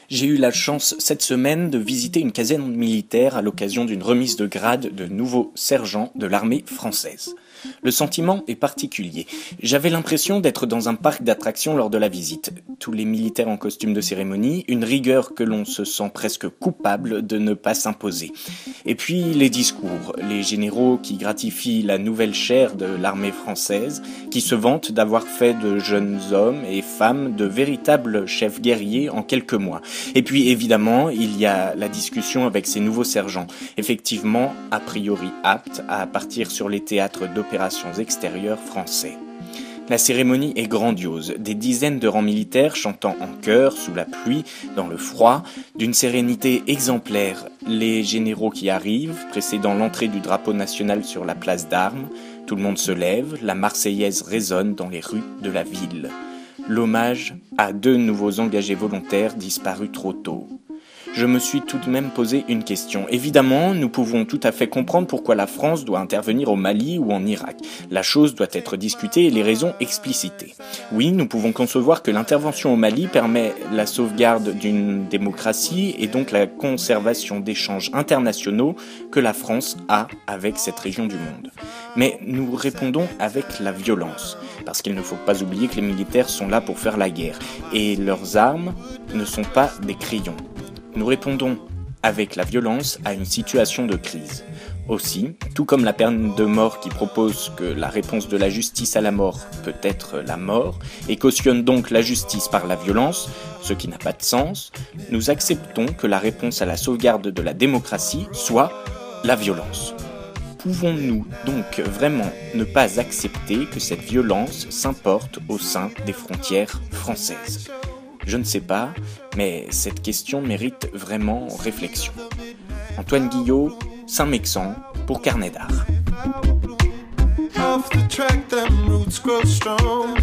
J'ai eu la chance cette semaine de visiter une caserne militaire à l'occasion d'une remise de grade de nouveaux sergents de l'armée française. Le sentiment est particulier. J'avais l'impression d'être dans un parc d'attractions lors de la visite. Tous les militaires en costume de cérémonie, une rigueur que l'on se sent presque coupable de ne pas s'imposer. Et puis les discours, les généraux qui gratifient la nouvelle chair de l'armée française, qui se vantent d'avoir fait de jeunes hommes et femmes de véritables chefs guerriers en quelques mois. Et puis évidemment, il y a la discussion avec ces nouveaux sergents, effectivement a priori aptes à partir sur les théâtres d'opérations extérieures français. La cérémonie est grandiose, des dizaines de rangs militaires chantant en chœur, sous la pluie, dans le froid, d'une sérénité exemplaire. Les généraux qui arrivent, précédant l'entrée du drapeau national sur la place d'Armes, tout le monde se lève, la Marseillaise résonne dans les rues de la ville. L'hommage à 2 nouveaux engagés volontaires disparus trop tôt. Je me suis tout de même posé une question. Évidemment, nous pouvons tout à fait comprendre pourquoi la France doit intervenir au Mali ou en Irak. La chose doit être discutée et les raisons explicitées. Oui, nous pouvons concevoir que l'intervention au Mali permet la sauvegarde d'une démocratie et donc la conservation d'échanges internationaux que la France a avec cette région du monde. Mais nous répondons avec la violence, parce qu'il ne faut pas oublier que les militaires sont là pour faire la guerre, et leurs armes ne sont pas des crayons. Nous répondons avec la violence à une situation de crise. Aussi, tout comme la peine de mort qui propose que la réponse de la justice à la mort peut être la mort, et cautionne donc la justice par la violence, ce qui n'a pas de sens, nous acceptons que la réponse à la sauvegarde de la démocratie soit la violence. Pouvons-nous donc vraiment ne pas accepter que cette violence s'importe au sein des frontières françaises ? Je ne sais pas, mais cette question mérite vraiment réflexion. Antoine Guillot, Saint-Mexan, pour Carnet d'Art. Off the track, them roots grow strong.